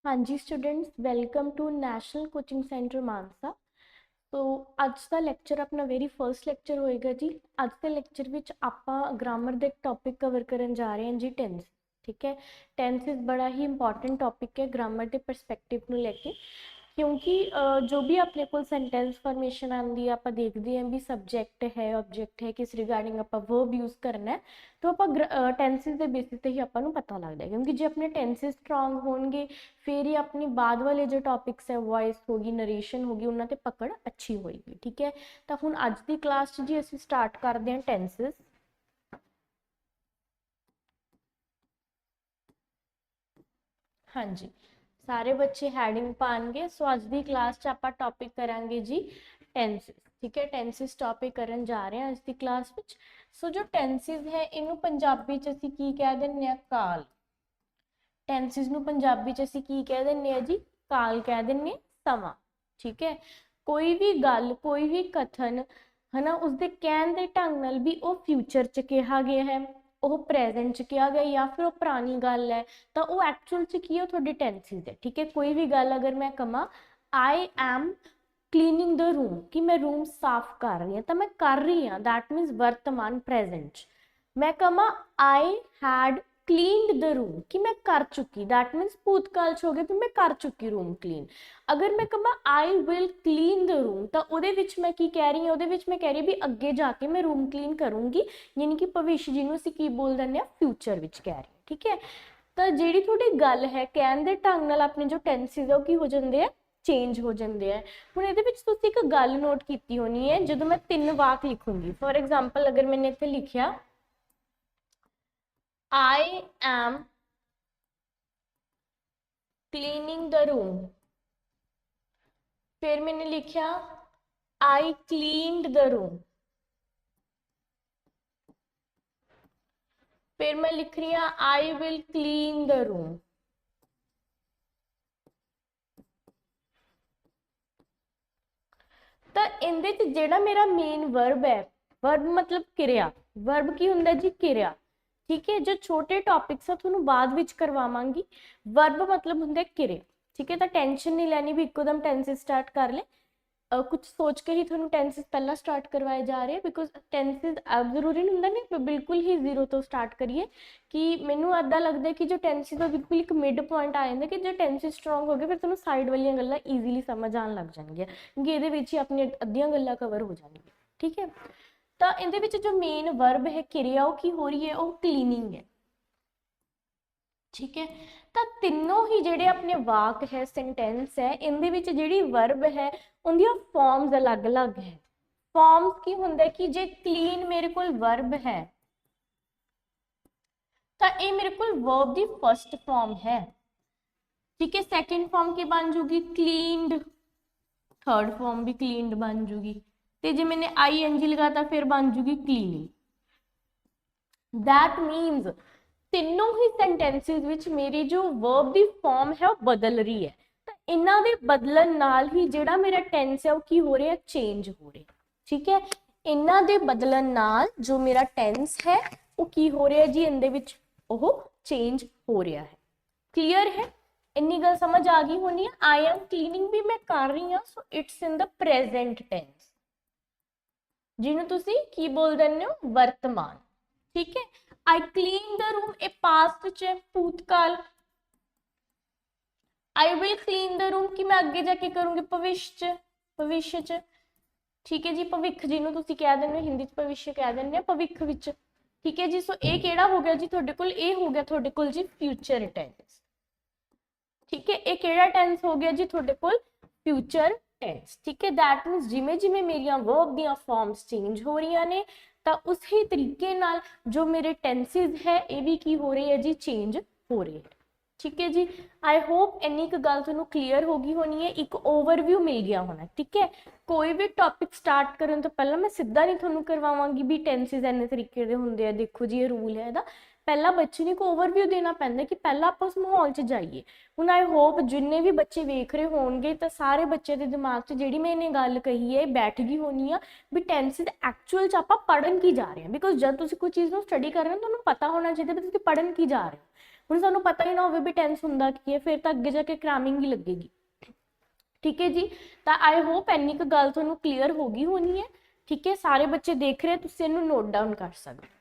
हाँ जी students, welcome to National Coaching Centre Mansa. तो ਅੱਜ ਦਾ ਲੈਕਚਰ ਆਪਣਾ ਵੈਰੀ ਫਰਸਟ ਲੈਕਚਰ ਹੋਏਗਾ ਜੀ। ਅੱਜ ਦੇ ਲੈਕਚਰ ਵਿੱਚ ਆਪਾਂ ਗ੍ਰਾਮਰ ਦੇ ਇੱਕ ਟੌਪਿਕ ਕਵਰ ਕਰਨ ਜਾ ਰਹੇ ਹਾਂ ਜੀ, ਟੈਂਸ। ਠੀਕ ਹੈ, ਟੈਂਸਿਸ ਬੜਾ ਹੀ ਇੰਪੋਰਟੈਂਟ ਟੌਪਿਕ ਹੈ ਗ੍ਰਾਮਰ ਦੇ ਪਰਸਪੈਕਟਿਵ ਨੂੰ ਲੈ ਕੇ, क्योंकि जो भी अपने को सेंटेंस फॉर्मेशन आती है आप देखते हैं भी सब्जैक्ट है ऑब्जैक्ट है किस रिगार्डिंग आप वर्ब यूज़ करना है, तो आप टेंसिस के बेसिस से ही आपको पता लगता है। क्योंकि जो अपने टेंसिस स्ट्रोंग होंगे फिर ही अपनी बाद वाले जो टॉपिक्स है वॉइस होगी नरेशन होगी उन्होंने पकड़ अच्छी होएगी। ठीक है, तो हुण अज की क्लास जी असीं स्टार्ट करते हैं टेंसिस। हाँ जी, सारे बच्चे हैडिंग पाएंगे। सो अज की क्लास च आप टॉपिक करांगे जी टेंसिस। ठीक है, टेंसिस टॉपिक करन जा रहे हैं अज की क्लास विच। सो जो टेंसिस है इनू पंजाबी च असीं की कह दिंदे आ काल। टेंसिस नू पंजाबी च असीं की कह दिंदे आ जी काल कह दिंदे समा। ठीक है, कोई भी गल कोई भी कथन है ना उसके कहण दे ढंग नाल भी वो फ्यूचर च कहा गया है, वो प्रेजेंट च कहा गया या फिर वो पुरानी गल है, तो वो एक्चुअल च की थोड़ी टेंसिस है। ठीक है, कोई भी गल अगर मैं कहा I am cleaning the room कि मैं रूम साफ कर रही हूँ, तो मैं कर रही हाँ दैट मीनस वर्तमान प्रेजेंट। मैं कहा I had cleaned the room कि मैं कर चुकी, दैट मीनस भूतकाल हो गया भी मैं कर चुकी रूम क्लीन। अगर मैं कहा आई विल क्लीन द रूम तो वो मैं की कह रही हूँ, वो मैं कह रही भी अगे जाके मैं रूम क्लीन करूँगी, यानी कि भविष्य जिन्होंने असीं की बोल दें फ्यूचर विच कह रही। ठीक है, तो जी थोड़ी गल है कहण दे ढंग नाल अपने जो टेंसिस है वो की हो जाते हैं चेंज हो जाते हैं। हुण इहदे विच तुसीं एक गल नोट की होनी है, जो मैं 3 वाक लिखूंगी फॉर एग्जाम्पल अगर मैंने इत्थे लिखिया I am cleaning the room, फिर मैंने लिखा I cleaned the room, फिर मैं लिख रही हूँ I will clean the room। तो इहदे च जिहड़ा मेरा मेन वर्ब है, वर्ब मतलब किरिया, वर्ब की हुंदा जी किरिया। ठीक है, जो छोटे टॉपिक्स है तुहानूं बाद विच करवावांगी। वर्ब मतलब हुंदा किरिया। ठीक है, तो टेंशन नहीं लैनी भी इकोदम टेंसिस स्टार्ट कर ले, कुछ सोच के ही थोड़ा टेंसिस पहला स्टार्ट करवाए जा रहे हैं, बिकॉज टेंसिस अब जरूरी नहीं होंगे बिल्कुल ही जीरो तो स्टार्ट करिए। कि मैनू इदा लगता है कि जो टेंसिस है बिल्कुल एक मिड पॉइंट आ जाता है कि जो टेंसिस स्ट्रोंग हो गए फिर तुम्हें साइड वाली गल्लां ईजीली समझ आने लग जाएंगी, क्योंकि ये ही अपनी अद्धियां गल्लां कवर हो जाएंगी। ठीक है, तो ये जो मेन वर्ब है किरिया वो की हो रही है, वो क्लीनिंग है। ठीक है, तो तीनों ही जेडे अपने वाक है सेंटेंस है इनदे विच जेडी वर्ब है उनदियां फॉर्म्स अलग अलग है। फॉर्म्स की हुंदा कि जे क्लीन मेरे को वर्ब है तो ये मेरे को वर्ब की फर्स्ट फॉर्म है। ठीक है, सैकेंड फॉर्म की बन जूगी क्लीनड, थर्ड फॉर्म भी क्लीनड बन जूगी, तो जे मैंने आई एन जी लगाता फिर बन जूगी क्लीनिंग। दैट मीन्स तीनों ही सेंटेंसिस विच मेरी जो वर्ब की फॉर्म है वो बदल रही है, तो इन्हां दे बदलन नाल ही जिहड़ा मेरा टेंस है वो की हो रहा है चेंज हो रहा है। ठीक है, इन्हां दे बदलन नाल जो मेरा टेंस है वो की हो रहा है जी इहदे विच वो चेंज हो रहा है। क्लीयर है, इन्नी गल समझ आ गई होनी है। आई एम क्लीनिंग भी मैं कर रही हाँ, so it's in the present tense, जिन्होंने तुसी की बोल देने हो वर्तमान। ठीक है, आई क्लीन द रूम ए पास्ट च भूतकाल, I will clean the room कि मैं अगे जाके करूंगी भविष्य च। ठीक है जी, भविख जिन्होंने तुसी कह देने हिंदी च भविष्य कह देने भविख विच। ठीक है जी, सो ये केड़ा हो गया जी थोड़े कोल, ये हो गया थोड़े कोल जी फ्यूचर टेंस। ठीक है, ये केड़ा टेंस हो गया जी थोड़े कोल फ्यूचर टेंस। ठीक है, दैट मीनस जिमें जिमें मेरिया वर्ब दियां फॉर्म्स चेंज हो रही ने तो उसी तरीके नाल जो मेरे टेंसिस है ये भी की हो रही है जी चेंज हो रही है। ठीक है जी, आई होप इन्नी क गल तुहानूं क्लीयर हो गई होनी है, एक ओवरव्यू मिल गया होना। ठीक है, कोई भी टॉपिक स्टार्ट करने तो पहला मैं सीधा नहीं तुहानूं करवावांगी भी टेंसिस इन्ने तरीके दे हुंदे आ, देखो जी ये रूल है इहदा। पहला बच्चे ने को ओवरव्यू देना पैंदा कि पहला आप उस माहौल च जाइए। हुण आई होप जिन्ने भी बच्चे वेख रहे होणगे तो सारे बच्चे के दिमाग च जिहड़ी मैं इन्हें गल कही है बैठ गई होनी आ भी टेंसिस एक्चुअल च आप पढ़न की जा रहे हैं। बिकॉज जब तुसीं कोई चीज़ को स्टडी कर रहे हो तो पता होना चाहिए भी तुसीं पढ़न की जा रहे हो। ਹੁਣ ਸਾਨੂੰ पता ही ना हो भी टेंस हुंदा की है, फिर तो अगे जाके क्रैमिंग ही लगेगी। ठीक है जी, तो आई होप इन्नी क गल तुहानूं क्लीयर हो गई होनी है। ठीक है, सारे बच्चे देख रहे, तुसीं इहनूं नोट डाउन कर सकते हो।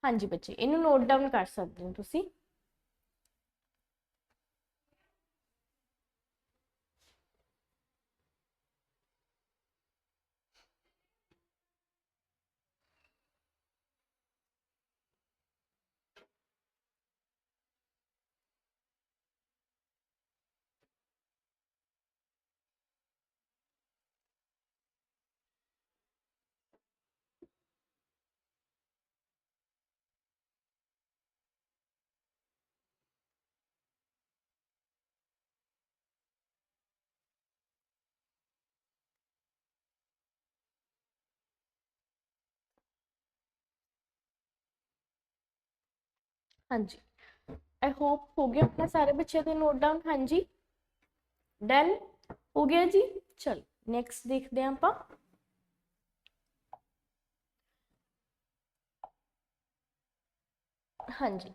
हाँ जी बच्चे, इहनूं नोट डाउन कर सकते हो तुसीं। हाँ जी, आई होप हो गया अपना सारे बच्चों का नोट डाउन। हाँ जी, डन हो गया जी। चल नैक्सट देखते हैं आप। हाँ जी,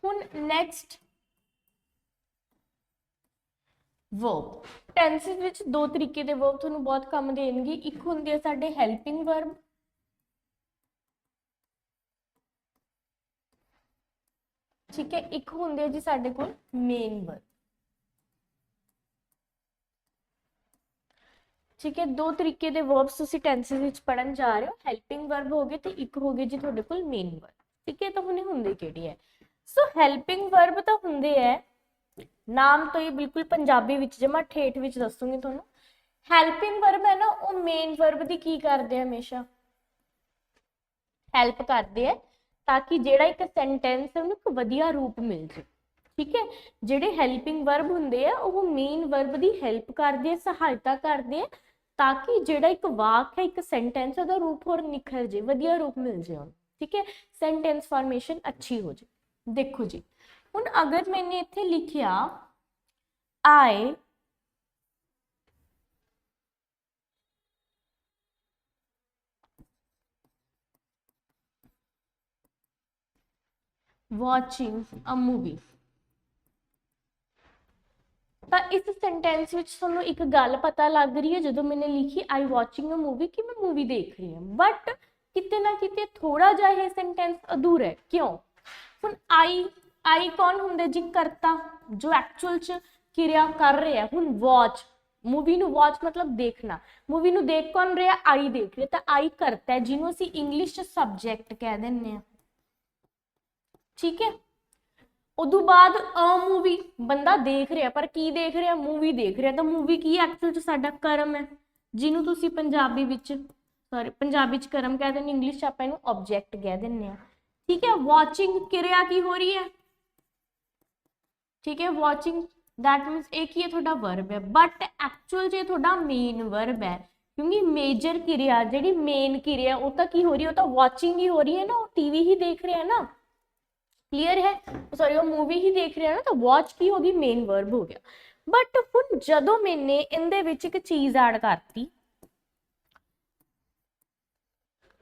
हुण नैक्सट वर्ब। टेंसेस विच दो तरीके के वर्ब तुहानूं बहुत कम देणगे। एक हुंदे आ साडे हैल्पिंग वर्ब, ठीक है, एक होंगे जी साडे कोल मेन वर्ब। ठीक है, दो तरीके के वर्ब्स तुसीं टेंसेस विच पढ़न जा रहे हो, हैल्पिंग वर्ब हो गए तो एक हो गए जी तुहाडे कोल मेन वर्ब। ठीक है, तो हुणे हुंदे किहड़े है? सो हैल्पिंग वर्ब तो हुंदे है, नाम तो ये बिल्कुल पंजाबी विच जमा ठेठ विच दसूंगी तुहानूं। हैल्पिंग वर्ब है ना, वो मेन वर्ब दी की करदे हमेशा हैल्प करते हैं, ताकि जिहड़ा एक सेंटेंस है उन्हें एक वधिया रूप मिल जाए। ठीक है, जिहड़े हैल्पिंग वर्ब हुंदे आ वो मेन वर्ब दी हेल्प करदे हैं, सहायता करदे हैं, ताकि जिहड़ा एक वाक है, एक सेंटेंस है, रूप होर निखर जाए, वधिया रूप मिल जाए उन्हें। ठीक है, सेंटेंस फॉर्मेशन अच्छी हो जाए। देखो जी, हुण अगर मैंने इत्थे लिखिया आई वॉचिंग अ मूवी, तो इस सेंटेंस विच तुहानूं एक गल पता लग रही है, जो मैंने लिखी आई वॉचिंग अ मूवी, कि मैं मूवी देख रही हूँ, बट किते ना किते थोड़ा जा ये सेंटेंस अधूरा है। क्यों? हुण आई कौन हुंदे जी? करता, जो एक्चुअल च क्रिया कर रहे हैं। हुण वॉच, मूवी नूं वॉच मतलब देखना, मूवी नूं देख कौन रहा? आई देख रहा, तो आई करता है, जिन्हों असीं इंग्लिश च सबजैक्ट कह दिंदे आ। ठीक है, उदों बाद अ मूवी, बंदा देख रहा, पर की देख रहा? मूवी देख रहा, तो मूवी की एक्चुअल च साडा कर्म है, जिन्हों तुसीं पंजाबी विच सॉरी पंजाबी च कर्म कह दिंदे, इंग्लिश च आपां इहनूं ऑब्जैक्ट कह दिंदे आ। ठीक है, वॉचिंग क्रिया की हो रही है। ठीक है, वॉचिंग दैट मीनस एक ही है थोड़ा वर्ब है, बट एक्चुअल जो थोड़ा मेन वर्ब है, क्योंकि मेजर क्रिया जी मेन क्रिया वो तो की हो रही है, वो तो वॉचिंग ही हो रही है ना, वो टीवी ही देख रहे हैं ना। क्लियर है? सॉरी वो मूवी ही देख रहे हैं ना, तो वॉच की होगी मेन वर्ब हो गया। बट हुण जदों मैंने इहदे विच एक चीज ऐड करती,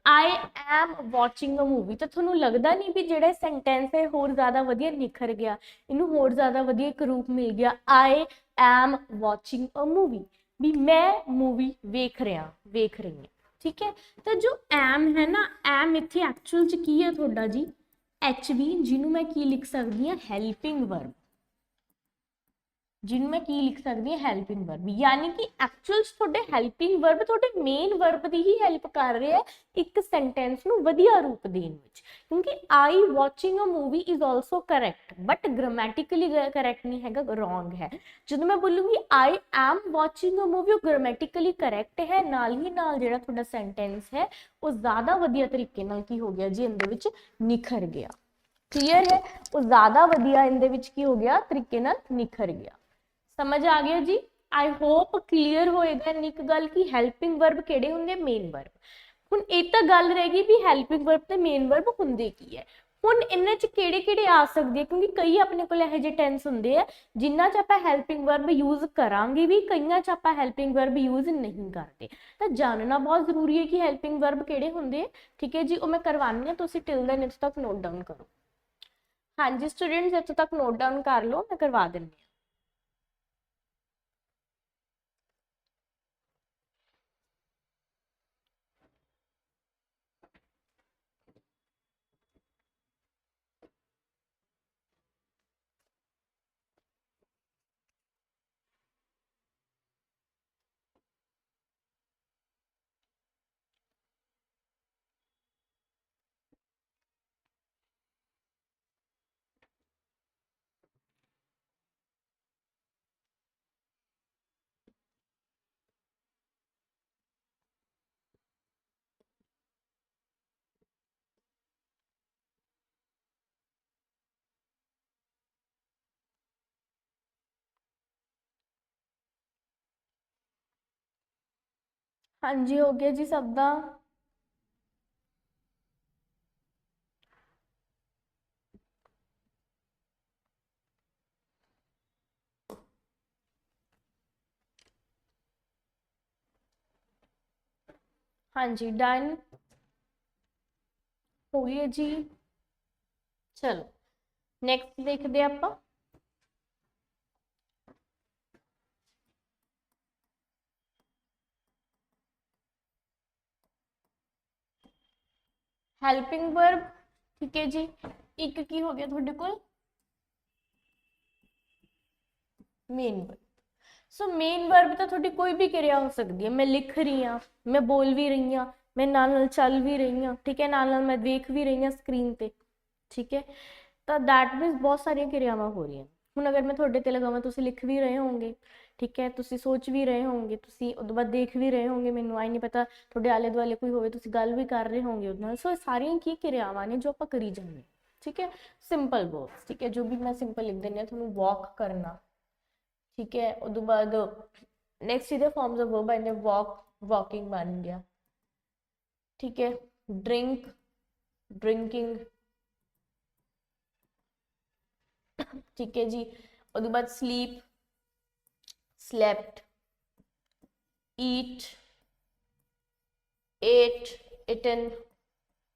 आई एम वॉचिंग अ मूवी, तो थोनों लगता नहीं भी जो सेंटेंस है होर ज़्यादा वधिया निखर गया, इनू होर ज़्यादा वधिया एक रूप मिल गया, आई एम वॉचिंग अ मूवी, भी मैं मूवी वेख रही हूँ। ठीक है, तो जो एम है ना, एम इत्थे एक्चुअल च की है थोड़ा जी एच वी, जिन्हों मैं की लिख सकती हाँ? हैल्पिंग वर्ब, जिन्हों मैं की लिख सकती हाँ? हैल्पिंग वर्ब, यानी कि एक्चुअल थोड़े हैल्पिंग वर्ब थोड़े मेन वर्ब की ही हेल्प कर रहे हैं एक सेंटेंस नूं वधिया रूप देण विच। क्योंकि I watching a movie is also correct, but grammatically correct नहीं हैगा, रॉन्ग है। जो मैं बोलूँगी I am watching a movie, वो ग्रामैटिकली करैक्ट है, नाल ही नाल जिहड़ा तुहाडा सेंटेंस है वो ज़्यादा वधिया तरीके नाल की हो गया जी, इहदे विच निखर गया। क्लीयर है? वो ज़्यादा वधिया इहदे विच की हो गया, तरीके नाल निखर गया। समझ आ गया जी? आई होप क्लीयर होएगा इन्नी क गल कि हैल्पिंग वर्ब किहड़े हुंदे? Main verb. हुण इह तां गल रहेगी भी हैल्पिंग वर्ब ते मेन वर्ब हुंदे की है। हुण इन्हां च किहड़े किहड़े आ सकदे आ, क्योंकि कई अपने कोल इहो ਜਿਹੇ टेंस हुंदे आ जिन्हां च आपां हैल्पिंग वर्ब यूज करांगे भी, कईयां च आपां हैल्पिंग वर्ब यूज नहीं करते। तो जानना बहुत जरूरी है कि हैल्पिंग वर्ब किहड़े हुंदे। ठीक है जी, वो मैं करवानी है, तुसीं टिल दैन इत्थे तक नोट डाउन करो। हाँ जी स्टूडेंट्स इतों तक नोट डाउन कर लो, मैं करवा देनी। हाँ जी हो गया जी सब दा। हाँ जी डन हो गया जी। चलो नेक्स्ट देखते हैं आप। ਹੈਲਪਿੰਗ ਵਰਬ ਠੀਕ ਹੈ ਜੀ। ਇੱਕ ਕੀ ਹੋ ਗਿਆ ਤੁਹਾਡੇ ਕੋਲ main verb. So main verb ਤਾਂ ਤੁਹਾਡੀ ਕੋਈ ਵੀ ਕਿਰਿਆ ਹੋ ਸਕਦੀ ਹੈ। ਮੈਂ ਲਿਖ ਰਹੀ ਹਾਂ, ਮੈਂ ਬੋਲ ਵੀ ਰਹੀ ਹਾਂ, ਮੈਂ ਨਾਲ ਚੱਲ ਵੀ ਰਹੀ ਹਾਂ, ਠੀਕ ਹੈ, ਨਾਲ ਮੈਂ ਦੇਖ ਵੀ ਰਹੀ ਹਾਂ ਸਕਰੀਨ ਤੇ, ਠੀਕ ਹੈ। ਤਾਂ ਦੈਟ ਮੀਨਸ ਬਹੁਤ ਸਾਰੀਆਂ ਕਿਰਿਆਵਾਂ ਹੋ ਰਹੀਆਂ। ਹੁਣ ਅਗਰ ਮੈਂ ਤੁਹਾਡੇ ਤੇ ਲਗਾਵਾਂ, ਤੁਸੀਂ ਲਿਖ ਵੀ ਰਹੇ ਹੋਵੋਗੇ, ਠੀਕ ਹੈ, ਤੁਸੀਂ ਸੋਚ ਵੀ ਰਹੇ ਹੋਵੋਗੇ, ਤੁਸੀਂ ਉਹ ਤੋਂ ਬਾਅਦ ਦੇਖ ਵੀ ਰਹੇ ਹੋਵੋਗੇ, ਮੈਨੂੰ ਆਈ ਨਹੀਂ ਪਤਾ ਤੁਹਾਡੇ ਆਲੇ ਦੁਆਲੇ ਕੋਈ ਹੋਵੇ, ਤੁਸੀਂ ਗੱਲ ਵੀ ਕਰ ਰਹੇ ਹੋਵੋਗੇ ਉਹਦੇ ਨਾਲ। ਸੋ ਇਹ ਸਾਰੀਆਂ ਕੀ ਕਿਰਿਆਵਾਂ ਨੇ ਜੋ ਆਪਾਂ ਕਰੀ ਜਾਂਦੇ, ਠੀਕ ਹੈ। ਸਿੰਪਲ ਵਰਬਸ, ਠੀਕ ਹੈ, ਜੋ ਵੀ ਮੈਂ ਸਿੰਪਲ ਲਿਖ ਦਿੰਦੀ ਹਾਂ ਤੁਹਾਨੂੰ, ਵਾਕ ਕਰਨਾ, ठीक है। उस बाद नेक्स्ट इधर फॉर्म्स ऑफ वर्ब आने, वॉक वॉकिंग बन गया, ठीक है। ड्रिंक ड्रिंकिंग, ठीक है जी। उस बाद स्लीप स्लेप्ट, ईट एट इटन,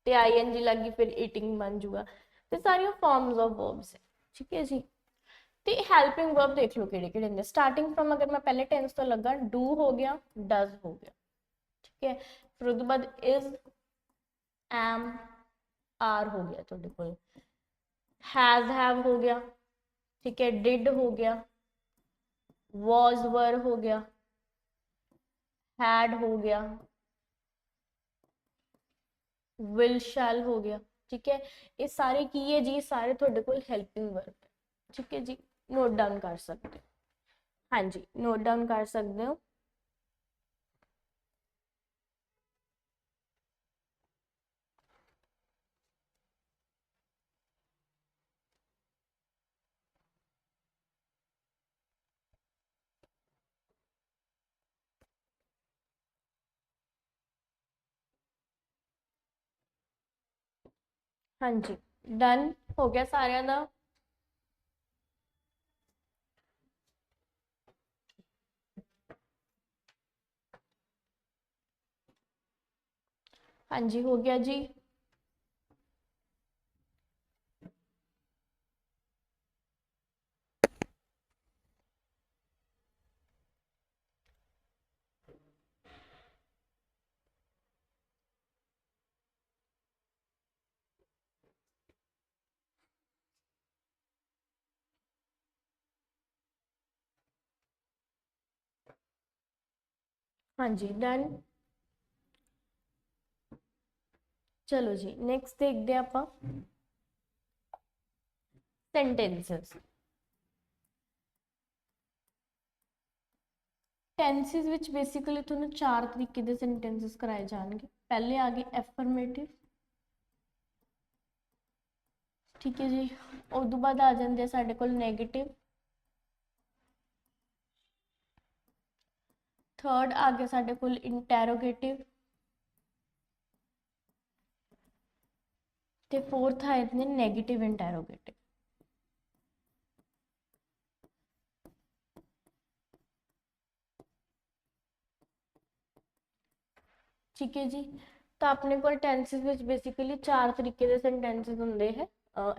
ते आईएनजी लगी फिर ईटिंग बन जूगा। तो सारी फॉर्म्स ऑफ वर्ब्स है, ठीक है जी। तो हेल्पिंग वर्ब देख लो किहड़े किहड़े ने। स्टार्टिंग फ्रॉम अगर मैं पहले टेंस तो लगा, डू हो गया, डज हो गया, ठीक है। फिर उसके बाद इज एम आर हो गया थोड़े को, हैज हैव हो गया, ठीक है, डिड हो गया, वॉज वर हो गया, हैड हो गया, विल शैल हो गया, ठीक है। ये सारे की है जी, सारे थोड़े को हेल्पिंग वर्ब है, ठीक है जी। नोट डाउन कर सकते हो, हाँ जी नोट डाउन कर सकते हो। हाँ जी डन हो गया सारे का। हाँ जी हो गया जी। हाँ जी डन। चलो जी नेक्स्ट देखते हैं आप सेंटेंसेस। टेंसिस विच बेसिकली थोड़ा चार तरीके के सेंटेंसेस कराए जाएंगे। पहले आ गए एफर्मेटिव, ठीक है जी। उस तो बाद आ जाते हैं साढ़े कोल नैगेटिव, थर्ड आ गया साढ़े कोल इंटैरोगेटिव, ते फोर्थ आए ने नैगेटिव इंटैरोगेटिव, ठीक है जी। तो अपने को टेंसिस विच बेसिकली चार तरीके के सेंटेंसेस होंगे है।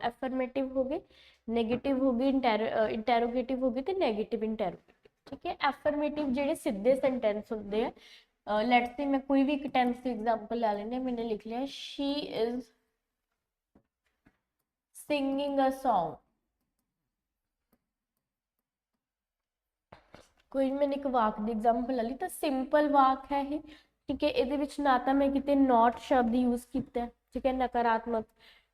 ਐਫਰਮੇਟਿਵ ਹੋ ਗਏ, ਨੈਗੇਟਿਵ ਹੋ ਗਈ, ਇੰਟੈਰੋਗੇਟਿਵ ਹੋ ਗਈ ਤੇ ਨੈਗੇਟਿਵ ਇੰਟੈਰੋਗੇਟਿਵ। ਠੀਕ ਹੈ, ਐਫਰਮੇਟਿਵ ਜਿਹੜੇ ਸਿੱਧੇ ਸੈਂਟੈਂਸ ਹੁੰਦੇ ਆ, ਲੈਟਸ ਸੇ ਮੈਂ ਕੋਈ ਵੀ ਇੱਕ ਟੈਂਸ ਦੀ ਐਗਜ਼ਾਮਪਲ ਲੈ ਲੈਂਦੇ, ਮੈंने ਲਿਖ ਲਿਆ she is singing a song. ਕੋਈ मैंने एक वाक की एग्जाम्पल ला ली, तो सिंपल वाक है ये। ठीक है, ये ना तो मैं कितने नॉट शब्द यूज किया, ठीक है, नकारात्मक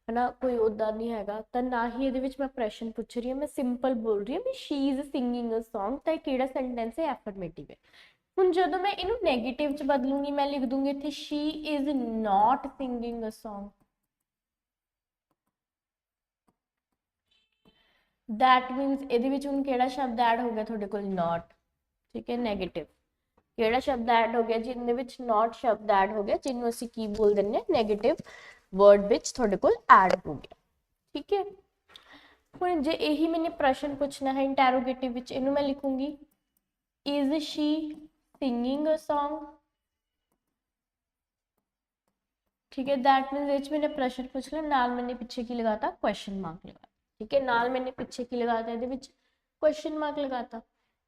है ना, कोई उदा नहीं हैगा, तो ना ही ये मैं प्रश्न पूछ रही हूँ, मैं सिंपल बोल रही हूँ भी she is singing a song, तो किहड़ा सेंटेंस है, एफर्मेटिव है। हुण जदों मैं इनू नैगेटिव च बदलूंगी, मैं लिख दूंगी इत्थे she is not singing a song. That मीनस ये हुण किहड़ा शब्द ऐड हो गया तुहाडे कोल, नॉट। ठीक है, नैगेटिव किहड़ा शब्द ऐड हो गया, जिहदे विच नॉट शब्द ऐड हो गया, जिन्हों असीं की बोल दिंदे हां, नैगेटिव वर्ड विच तुहाडे कोल ऐड हो गया। ठीक है, हुण जे यही मैंने प्रश्न पूछना है इंटैरोगेटिव विच, इहनूं मैं लिखूंगी is she singing a song. ठीक है, दैट मीनस मैंने प्रश्न पूछ लिया, नाल मैंने पीछे की लगाता, क्वेश्चन मार्क लगाया। ठीक है, नाल मैंने पीछे की लगाता, ये क्वेश्चन मार्क लगाता।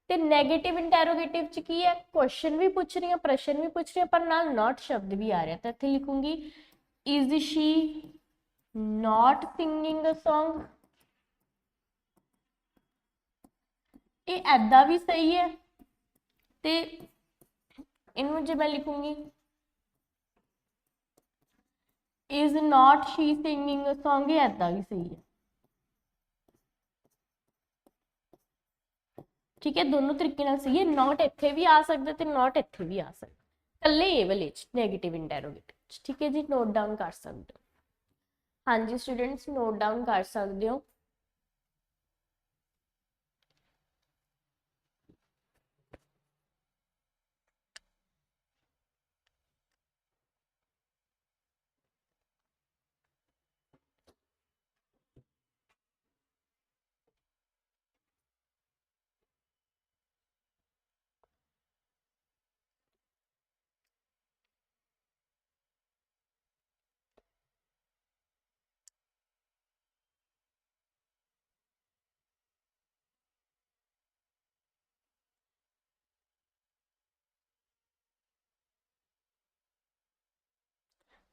ते नैगेटिव इंटैरोगेटिव च की है, क्वेश्चन भी पूछ रही है, प्रश्न भी पूछ रही है, पर नाल नॉट शब्द भी आ रहा है, तो इत्थे लिखूंगी is she not singing a song. ये ऐदा भी सही है, ते इनू जे मैं लिखूंगी is not she singing a song, ये ऐदा भी सही है। ठीक है, दोनों तरीके नाल सही है, नॉट इत्थे भी आ सकदा ते नॉट इत्थे भी आ सकदा, कल्ले ए वाले नैगेटिव इंटैरोगेटिव। ठीक है जी, नोट डाउन कर सकते हो। हाँ जी स्टूडेंट्स, नोट डाउन कर सकते हो।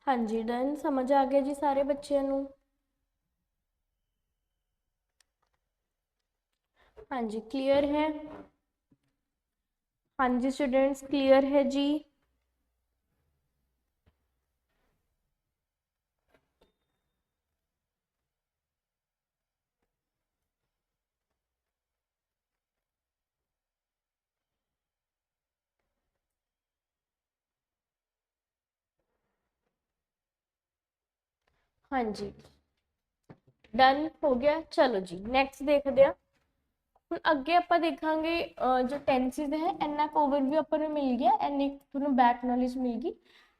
हाँ जी डन, समझ आ गया जी सारे बच्चों नू। हाँ जी क्लियर है। हाँ जी स्टूडेंट्स क्लियर है जी। हाँ जी डन हो गया। चलो जी नेक्स्ट देखते हैं। ਹੁਣ ਅੱਗੇ ਆਪਾਂ ਦੇਖਾਂਗੇ ਜੋ ਟੈਂਸਿਸ ਹੈ, ਇੰਨਾ ਕੁ ਓਵਰਵਿਊ ਆਪਾਂ ਨੂੰ ਮਿਲ ਗਿਆ, ਇੰਨੀ ਤੁਹਾਨੂੰ ਬੈਕ ਨੌਲੇਜ ਮਿਲ ਗਈ।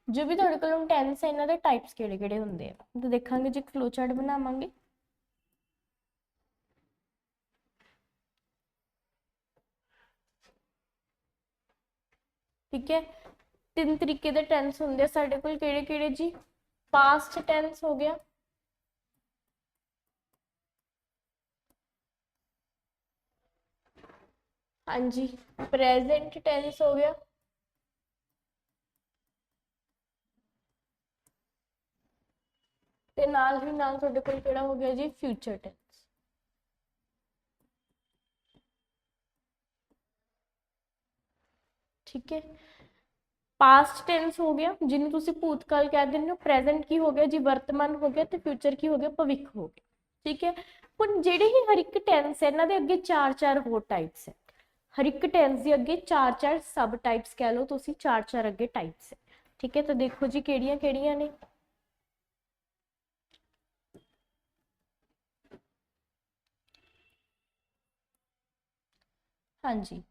ਜੋ ਵੀ ਤੁਹਾਡੇ ਕੋਲ ਟੈਂਸ ਹੈ, ਇਹਨਾਂ ਦੇ ਟਾਈਪਸ ਕਿਹੜੇ ਕਿਹੜੇ ਹੁੰਦੇ ਆ, ਤਾਂ ਦੇਖਾਂਗੇ ਜੀ, ਫਲੋ ਚਾਰਟ ਬਣਾਵਾਂਗੇ। ठीक है, तीन तरीके के टेंस होंगे साडे कोल, किहड़े किहड़े जी। पास्ट टेंस हो गया, हाँ जी, प्रेजेंट टेंस हो गया, ते नाल ही नाल तुहाडे कोल किहड़ा हो गया जी, फ्यूचर टेंस। ठीक है, पास्ट टेंस हो गया जिन्हें तुसी भूतकाल कह देंगे हो, प्रेजेंट की हो गया जी, वर्तमान हो गया, तो फ्यूचर की हो गया, भविख हो गया। ठीक है, हुण जिहड़े ही हर एक टेंस है, इन्हां दे अगे चार चार होर टाइप्स है, हर एक टेंस के अगे चार चार सब टाइप्स कह लो तुसी, चार चार अगे टाइप्स है। ठीक है, तो देखो जी किहड़ियां किहड़ियां ने। हाँ जी,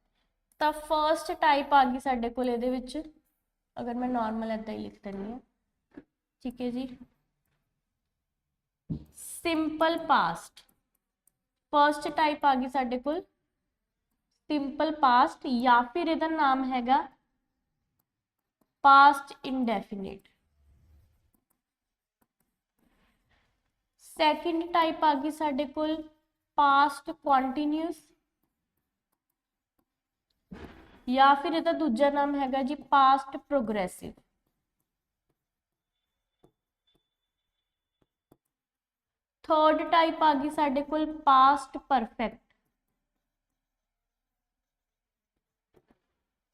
तो फर्स्ट टाइप आ गई साडे कोल इहदे विच, अगर मैं नॉर्मल ऐदा ही लिख दिंदी हां। ठीक है जी, सिंपल पास्ट फर्स्ट टाइप आ गई साडे कोल, सिंपल पास्ट, या फिर इहदा नाम हैगा पास्ट इंडेफिनिट। सेकंड टाइप आ गई साडे कोल पास्ट कॉन्टीन्यूस, या फिर ਇਹਦਾ दूजा नाम हैगा जी पास्ट प्रोग्रेसिव। थर्ड टाइप आ गई साडे कोल पास्ट परफेक्ट,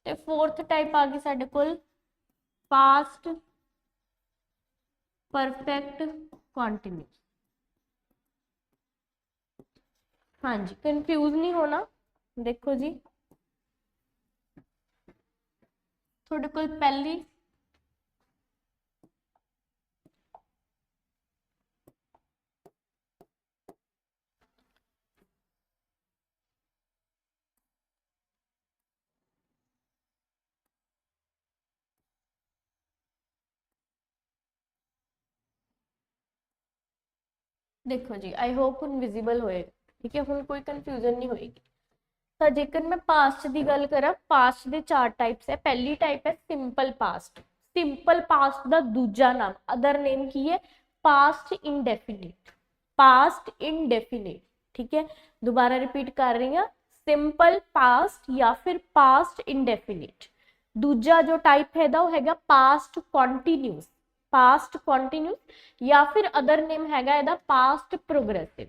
ते फोर्थ टाइप आ गई साडे कोल पास्ट परफेक्ट कॉन्टीन्यूस। हाँ जी, कंफ्यूज नहीं होना। देखो जी, थोड़े कोल पहली देखो जी, आई होप हुण विजिबल होएगा, ठीक है, हुण कोई कंफ्यूजन नहीं होएगी। तो जेकर मैं पास्ट की गल करा, पास्ट के चार टाइप्स है। पहली टाइप है सिंपल पास्ट। सिंपल पास्ट का दूजा नाम, अदर नेम की है पास्ट इंडेफिनिट। पास्ट इंडेफिनिट, ठीक है, दोबारा रिपीट कर रही हूँ, सिंपल पास्ट या फिर पास्ट इंडेफिनिट। दूजा जो टाइप है वो हैगा पास्ट कॉन्टीन्यूस। पास्ट कॉन्टीन्यूस या फिर अदर नेम हैगा ਇਹਦਾ पास्ट प्रोग्रेसिव,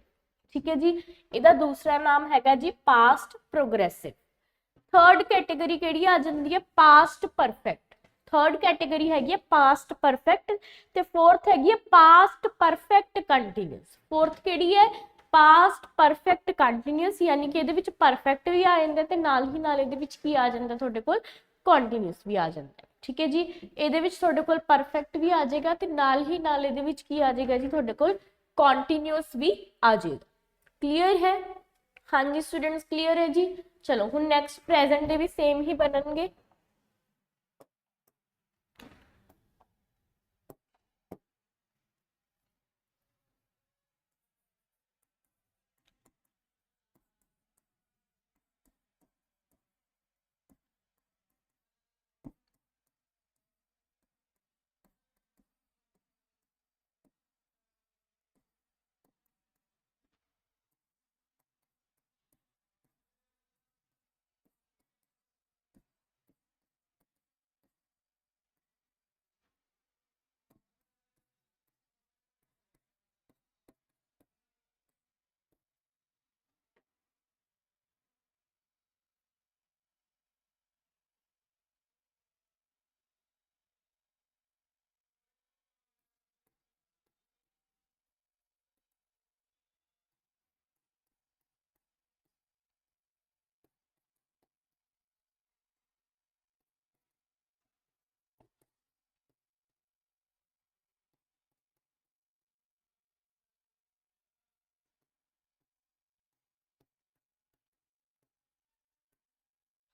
ठीक है जी। ਇਹਦਾ दूसरा नाम हैगा जी पास्ट प्रोग्रेसिव। थर्ड कैटेगरी केड़ी आ जाती है पास्ट परफेक्ट। थर्ड कैटेगरी हैगी पास्ट परफेक्ट, ते फोर्थ हैगी पास्ट परफेक्ट कंटीन्यूस। फोर्थ केड़ी है पास्ट परफेक्ट कंटीन्यूस, यानी कि ਇਹਦੇ ਵਿੱਚ परफेक्ट भी आ ਜਾਂਦਾ ਤੇ ਨਾਲ ਹੀ ਨਾਲ ਇਹਦੇ ਵਿੱਚ ਕੀ ਆ ਜਾਂਦਾ ਤੁਹਾਡੇ ਕੋਲ कंटीन्यूस भी आ जाता है, ठीक है जी। ਇਹਦੇ ਵਿੱਚ ਤੁਹਾਡੇ ਕੋਲ परफेक्ट भी आ जाएगा ਤੇ ਨਾਲ ਹੀ ਨਾਲ ਇਹਦੇ ਵਿੱਚ ਕੀ ਆ ਜਾਏਗਾ ਜੀ ਤੁਹਾਡੇ ਕੋਲ कंटीन्यूस भी आ जाएगा। क्लीयर है? हाँ जी स्टूडेंट्स, क्लीयर है जी। चलो हुण नैक्सट प्रेजेंट दे भी सेम ही बननगे।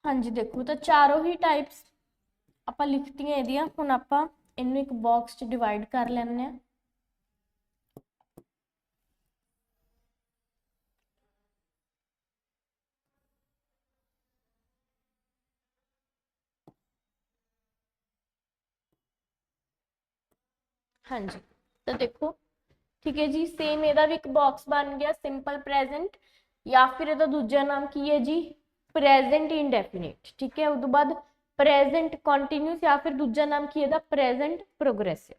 हाँ जी देखो, तो चारों ही टाइप्स आप लिखतियां ਇਹਦੀਆਂ। ਹੁਣ ਆਪਾਂ ਇਹਨੂੰ ਇੱਕ ਬਾਕਸ 'ਚ ਡਿਵਾਈਡ ਕਰ ਲੈਣੇ ਆ। हाँ जी, तो देखो ठीक है जी, सेम ਇਹਦਾ भी एक बॉक्स बन गया सिंपल प्रेजेंट, या फिर ਇਹਦਾ दूजा नाम की है जी प्रेजेंट इंडेफिनिट, ठीक है। उसके बाद प्रेजेंट कॉन्टीन्यूस या फिर दूजा नाम की है present progressive.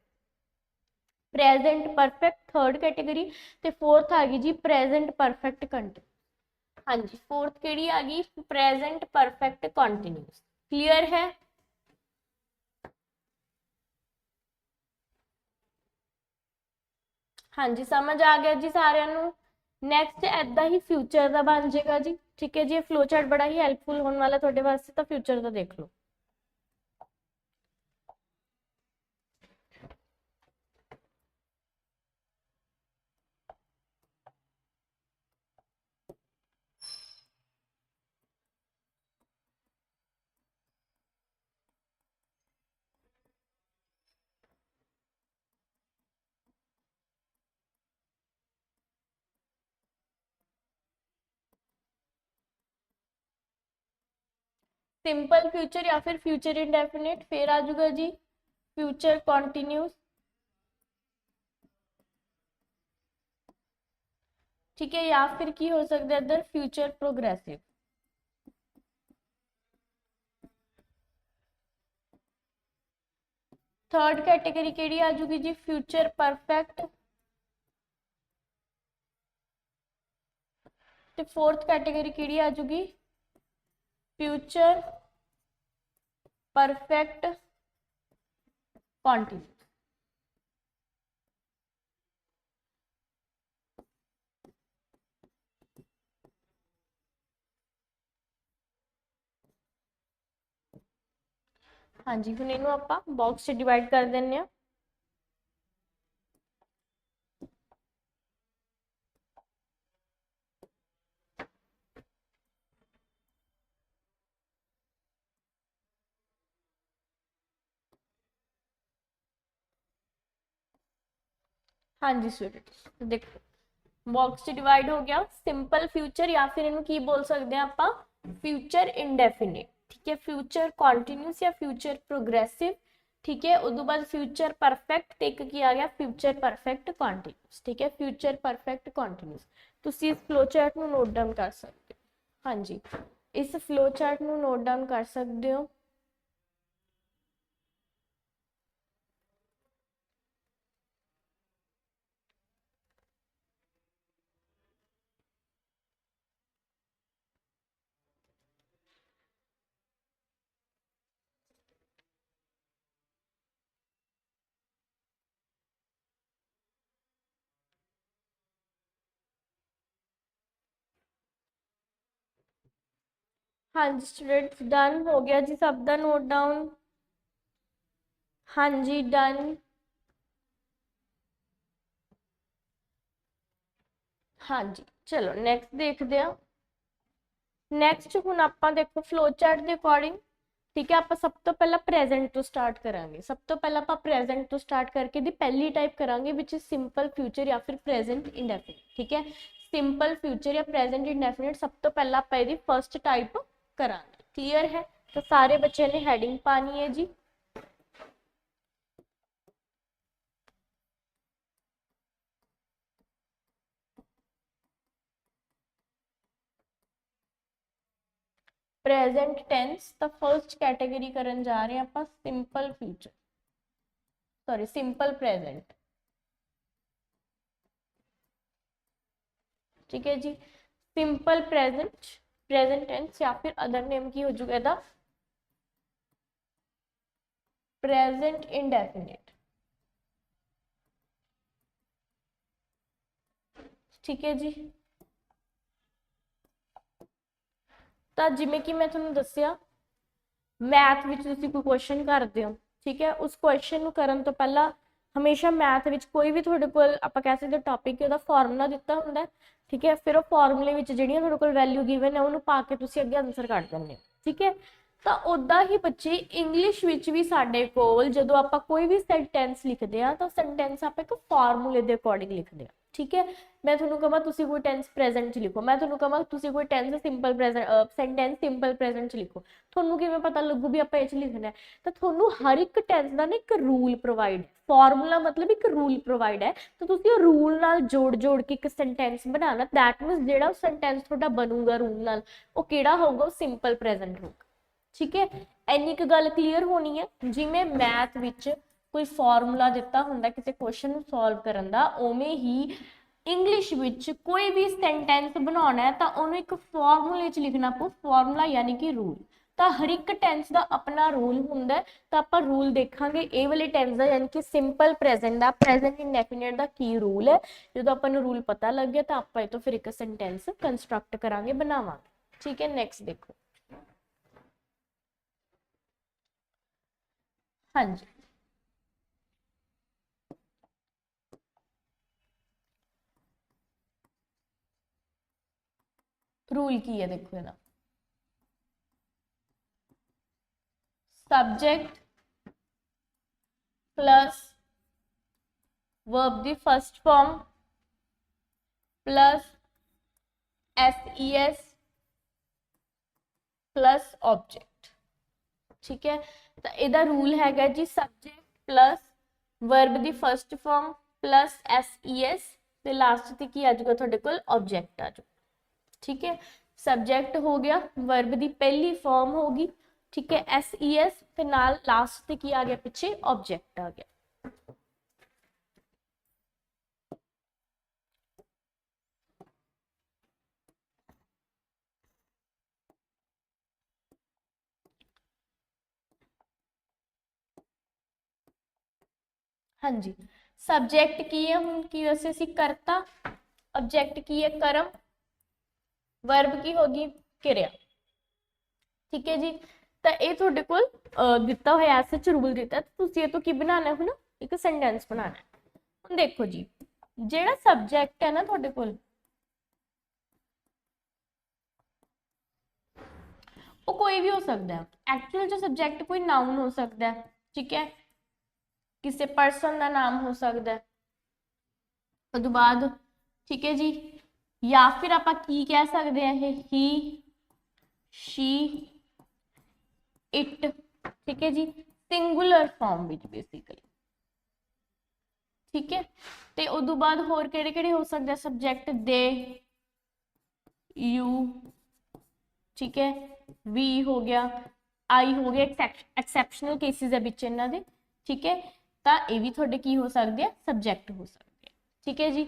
Present perfect third category, ते फोर्थ आ गई जी प्रेजेंट परफेक्ट कंटीन्यूस। हाँ जी, फोर्थ केड़ी आ गई प्रेजेंट परफेक्ट कॉन्टीन्यूस। क्लियर है? हाँ जी, समझ आ गया जी सारिਆਂ ਨੂੰ। नैक्सट ऐदा ही फ्यूचर का बन जाएगा जी, ठीक है जी। फ्लो चार्ट बड़ा ही हैल्पफुल होने वाला थोड़े वास्ते, तो फ्यूचर का देख लो। सिंपल फ्यूचर या फिर फ्यूचर इंडेफिनिट, फिर आ जाऊगा जी फ्यूचर कॉन्टीन्यूस, ठीक है, या फिर की हो सकता है इधर फ्यूचर प्रोग्रेसिव। थर्ड कैटेगरी केड़ी आ जूगी जी, फ्यूचर परफेक्ट। ते फोर्थ कैटेगरी केड़ी आ जूगी, फ्यूचर परफेक्ट कॉन्टिन्यूस। हाँ जी, हुण इहनूं आपां बॉक्स च डिवाइड कर दिंदे आ। हाँ जी स्टूडेंट्स, देखो बॉक्स च डिवाइड हो गया, सिंपल फ्यूचर या फिर इन्हू की बोल सकते हैं आपां, फ्यूचर इंडेफिनिट। ठीक है, फ्यूचर कॉन्टिन्यूस या फ्यूचर प्रोग्रेसिव। ठीक है, उस बाद फ्यूचर परफेक्ट ते एक की आ गया फ्यूचर परफेक्ट कॉन्टिन्यूस। ठीक है, फ्यूचर परफेक्ट कॉन्टिन्यूस तुसी इस फ्लो चार्ट नू नोट डाउन कर सकते हो। हाँ जी, इस फ्लो चार्ट नू नोट डाउन कर सकते हो। हाँ जी स्टूडेंट्स, डन हो गया जी सब दा नोट डाउन। हाँ जी डन। हाँ जी, चलो नैक्सट देखते हैं। नैक्सट हुण आपां देखो फ्लो चार्ट के अकॉर्डिंग। ठीक है, आप सब तो पहला प्रेजेंट तो स्टार्ट करांगे। सब तो पहला आप प्रेजेंट तो स्टार्ट करके दी पहली टाइप करांगे विच इज सिंपल फ्यूचर या फिर प्रेजेंट इंडेफिनिट। ठीक है, सिंपल फ्यूचर या प्रेजेंट इंडेफिनिट सब तो पहला आप इहदी फर्स्ट टाइप करांगे। क्लीयर है, तो सारे बच्चों ने हैडिंग पानी है जी। प्रेजेंट टेंस तो फर्स्ट कैटेगरी करन जा रहे हैं आप simple future, sorry simple present. ठीक है जी, सिंपल प्रेजेंट, प्रेजेंट टेंस या फिर अदर नेम की हो जाएगा प्रेजेंट इंडेफिनिट। ठीक है जी, तो जिमें कि मैं थोड़ा दसिया मैथ विच तुसीं कोई क्वेश्चन करते हो। ठीक है, उस क्वेश्चन करन तो पहला हमेशा मैथ विच कोई भी तुहाडे कोल आपां कह सकते टॉपिक उहदा फॉर्मूला दिता हुंदा है। ठीक है, फिर वो फॉर्मूले विच जिहड़ियां तुहाडे कोल वैल्यू गिवन है उहनूं पा के तुसीं अगे आंसर कढ दिंदे हो। ठीक है, तो उदा ही बच्चे इंग्लिश विच भी साडे कोल जदों आपां कोई भी सेंटेंस लिखते हैं तो सेंटेंस आपां एक फॉर्मूले के अकॉर्डिंग लिखते हैं। ठीक है, मैं तुहानूं कहां तुसीं कोई टेंस प्रेजेंट च लिखो, मैं तुहानूं कहां तुसीं कोई tense simple present sentence simple present च लिखो, थोनू किवें पता लगू भी आपां इह च लिखना है। तो थोनू हर एक टेंस का ना एक रूल प्रोवाइड, फॉर्मूला मतलब एक रूल प्रोवाइड है। तो तुसीं उह रूल नाल जोड़ जोड़ के एक सेंटेंस बनाना, दैट मीनस जिहड़ा सेंटेंस तुहाडा बनूगा रूल नाल वो किहड़ा होगा, वो सिंपल प्रेजेंट होगा। ठीक है, इन्नी क गल क्लीयर होनी है। जिवें मैथ विच कोई फॉर्मूला दिता हुंदा किसी क्वेश्चन नूं सॉल्व करन दा, उवें ही इंग्लिश विच कोई भी सेंटेंस बनाना है तो उन्हें एक फॉर्मूले च लिखना पो, फॉर्मूला यानी कि रूल। तो हर एक टेंस का अपना रूल हुंदा है। तो आप रूल देखांगे ए वाले टेंस का यानी कि सिंपल प्रेजेंट का, प्रेजेंट इंडेफिनिट का की रूल है। जो अपन रूल पता लग गया तो आप तो फिर एक सेंटेंस कंस्ट्रक्ट करांगे, बनावांगे। ठीक है, नैक्सट देखो। हाँ जी, रूल की है देखो ना, subject plus verb the first form plus SES plus object. ठीक है, तो यदा रूल है जी subject plus verb the first form plus SES ਤੇ ਲਾਸਟ ਤੇ ਕੀ ਆ ਜਾਊਗਾ ਤੁਹਾਡੇ ਕੋਲ ऑब्जेक्ट आ जाऊगा। ठीक है, सब्जेक्ट हो गया, वर्ब की पहली फॉर्म होगी, ठीक है SES, फिर नाल लास्ट ते की आ गया पिछे ऑब्जेक्ट आ गया। हाँ जी, सब्जेक्ट की है हुण की वैसे असी करता, ऑब्जेक्ट की है कर्म, वर्ब की होगी क्रिया। ठीक है जी, तो ये तुहाडे कोल दिता होया ऐसे च रूल दिता, तुसीं इह तों की बनाना है ना, एक सेंटेंस बनाना है। हुण देखो जी, जिहड़ा सब्जेक्ट है ना तुहाडे कोल, वो कोई भी हो सकता है। एक्चुअल जो सब्जेक्ट कोई नाउन हो सकता है, ठीक है, किसी परसन का नाम हो सकता है, उस बाद ठीक है जी, या फिर आप की कह सकते हैं ही, शी, इट, ठीक है जी, सिंगुलर फॉर्म विच बेसिकली। ठीक है, तो उदू बाद होर किहड़े-किहड़े हो सकते हैं सब्जेक्ट, दे, यू, ठीक है, वी हो गया, आई हो गया, एक्सैप्शनल केसिस है बिच इन्हां दे। ठीक है, तो ये भी तुहाडे की हो सकते हैं सब्जेक्ट हो सकते हैं। ठीक है जी,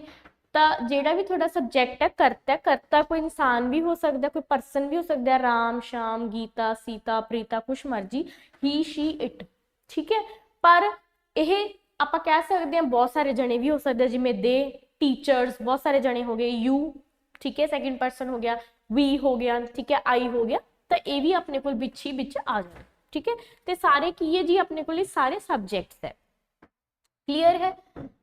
तो जिहड़ा भी तुहाडा सब्जेक्ट है, करता कोई इंसान भी हो सकता है, कोई परसन भी हो सकता है, राम, श्याम, गीता, सीता, प्रीता, कुछ मर्जी, ही, शी, इट। ठीक है, पर यह आप कह सकते हैं बहुत सारे जने भी हो सकते हैं, जिमें दे, टीचर्स, बहुत सारे जने हो गए, यू, ठीक है सैकेंड परसन हो गया, वी हो गया, ठीक है आई हो गया, तो ये भी अपने को बिच ही बिच आ जाए। ठीक है, तो सारे की है जी अपने को सारे सब्जेक्ट्स है। क्लीयर है,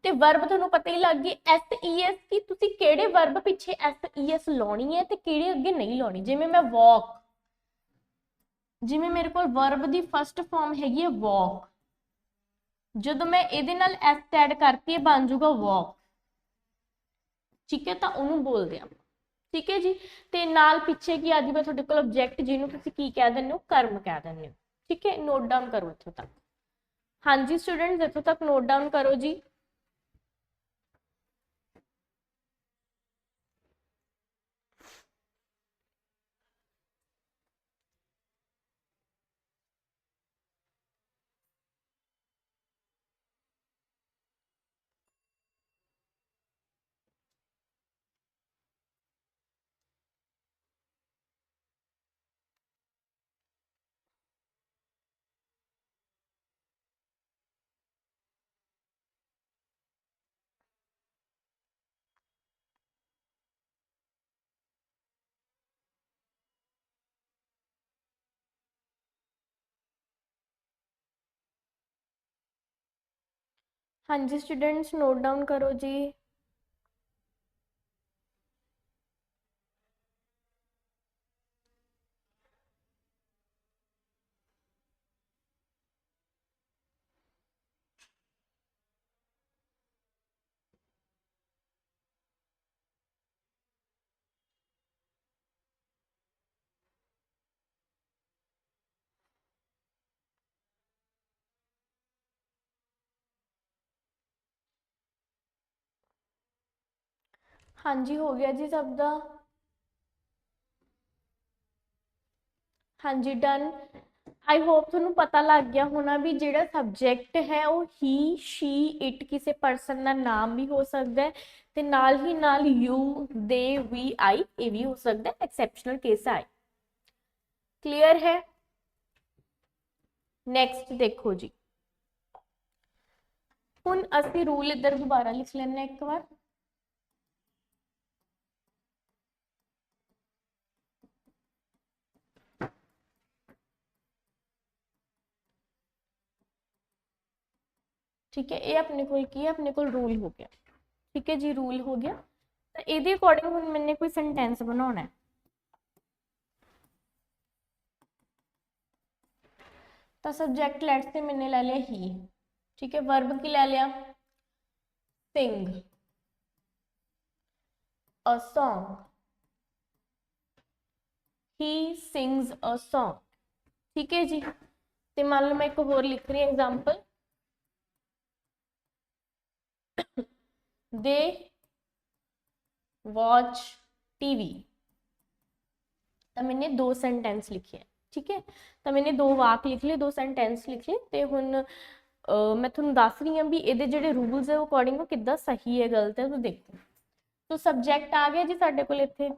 तो वर्ब तुहानूं पता ही लग गई SES की तुसीं किहड़े वर्ब पिछे SES लाउणी है ते किहड़े अगे नहीं लाउणी। जिवें मैं वॉक, जिवें मेरे को वर्ब की फस्ट फॉर्म हैगी है वॉक, जदों मैं इहदे नाल S ऐड करती बन जूगा वॉक। ठीक है, तो उन्होंने बोलते हैं। ठीक है जी, तो नाल पिछे की आ जाऊगा तुहाडे कोल ऑब्जेक्ट, जिन्होंने तुसीं की कह दिंदे हो, कर्म कह दिंदे हो। ठीक है, नोट डाउन करो इत्थों तक। हाँ जी स्टूडेंट्स, इत्थों तक नोट डाउन करो जी। हाँ जी स्टूडेंट्स, नोट डाउन करो जी। हाँ जी, हो गया जी सब दा। हाँ जी डन। आई होप तुहानूं पता लग गया होना भी जिहड़ा सब्जेक्ट है वो ही, शी, इट किसी परसन का नाम भी हो सकता है, ते नाल ही नाल यू, दे, वी, आई ये भी हो सकता है, एक्सैप्शनल केस आई। क्लीयर है। नैक्सट देखो जी, हुण असीं रूल इधर दोबारा लिख लैंदे एक बार। ठीक है, ये अपने को की है, अपने को रूल हो गया। ठीक है जी, रूल हो गया। तो ये अकॉर्डिंग हुण मैंने कोई सेंटेंस बनाना है, तो सब्जेक्ट लेट्स से मैंने ले लिया ही। ठीक है, वर्ब की ले लिया sing a song, he sings a song. ठीक है जी, तो मान लो मैं एक होर लिख रही एग्जाम्पल, दे वॉच टीवी। तो मैंने 2 सेंटेंस लिखे, ठीक है। तो मैंने 2 वाक लिख लिए, 2 सेंटेंस लिख लिए। तो हुण मैं तुहानूं दस रही हूँ भी ये जिहड़े रूल्स है अकॉर्डिंग किद्दां सही है गलत है, तो देखो। तो सब्जैक्ट आ गया जी साडे कोल इत्थे।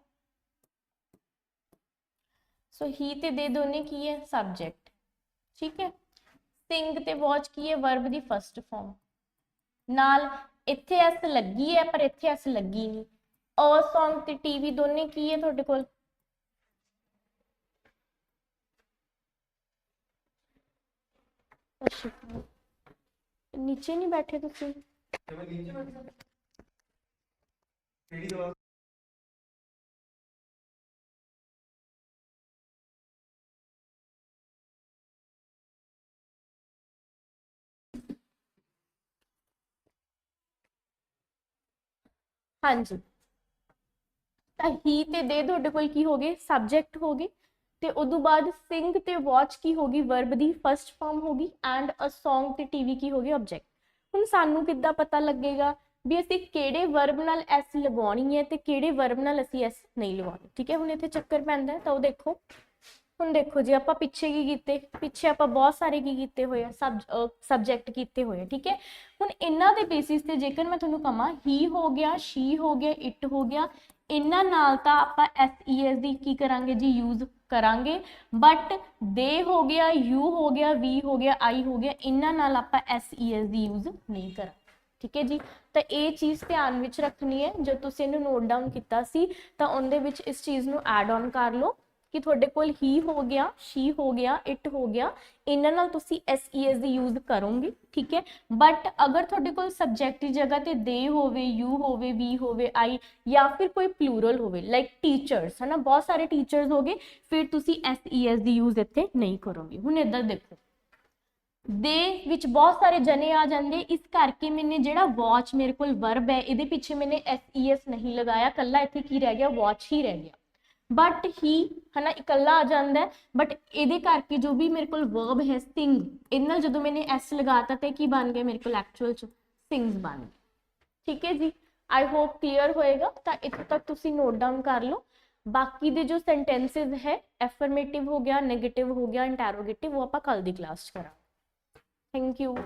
सो ही ते दे दोने की है सब्जैक्ट, ठीक है। सिंग ते वॉच की है वर्ब दी फर्स्ट फॉर्म। नाल इत्थे एस लगी है पर इत्थे एस लगी नहीं। और सॉन्ग ते टीवी दोने की है तुहाडे कोल। नीचे नहीं बैठे तुसीं? हाँ जी, तो ही ते दे तुहाडे कोल की हो गए सब्जैक्ट हो गए। ते उदों बाद सिंग ते वॉच की होगी वर्ब दी फर्स्ट फॉर्म होगी एंड अ सॉन्ग ते टीवी की होगी ऑब्जेक्ट। हुण सानू किद्दां पता लगेगा भी असीं किहड़े वर्ब नाल एस लगवाउणी है ते किहड़े वर्ब नाल असीं एस नहीं लगवाउणी, ठीक है। हुण इत्थे चक्कर पैंदा है, तो देखो ਹੁਣ देखो जी आप पिछे की कीते, पिछे आप बहुत सारे की कीते हुए सबजैक्ट कीते हुए, ठीक है। हुण इन्हां दे बेसिस ते जेकर मैं तुहानूं कहां ही हो गया, शी हो गया, इट हो गया, इन्हां नाल तां आपां SES दी की करांगे जी यूज करांगे। बट दे हो गया, यू हो गया, वी हो गया, आई हो गया, इन्हां नाल आपां SES दी यूज नहीं करांगे, ठीक है जी। तो ये चीज़ ध्यान विच रखनी है, जो तुसीं इहनूं नोट डाउन कीता सी तां उहदे विच इस चीज़ नूं ऐड ऑन कर लो कि तुहाडे कोल ही हो गया, शी हो गया, इट हो गया, इन्हां नाल तुसीं SES दी यूज करोगे, ठीक है। बट अगर तुहाडे कोल सब्जैक्ट की जगह ते दे होवे, यू होवे, वी होवे, आई या फिर कोई प्लूरल होवे लाइक टीचर्स है ना, बहुत सारे टीचर्स हो गए, फिर तुसीं SES दी यूज इत्थे नहीं करोगे। हुण इधर देखो दे विच बहुत सारे जने आ जाएंगे, इस करके मैंने जिहड़ा वॉच मेरे कोल वर्ब है इहदे पिछे मैंने SES नहीं लगाया, कल्ला इत्थे की रह गया वॉच ही रह गया। बट ही है ना इकल्ला आ जाता है, बट ये करके जो भी मेरे को वर्ब है सिंग, इन जो मैंने एस लगाता तो की बन गया मेरे को एक्चुअल च सिंग्स बन गए, ठीक है जी। आई होप क्लीयर होएगा, तो इतों तक तुसी नोट डाउन कर लो। बाकी दे जो सेंटेंसेज है एफर्मेटिव हो गया, नेगेटिव हो गया, इंटैरोगेटिव, वो आप कल दी क्लास करा। Thank you.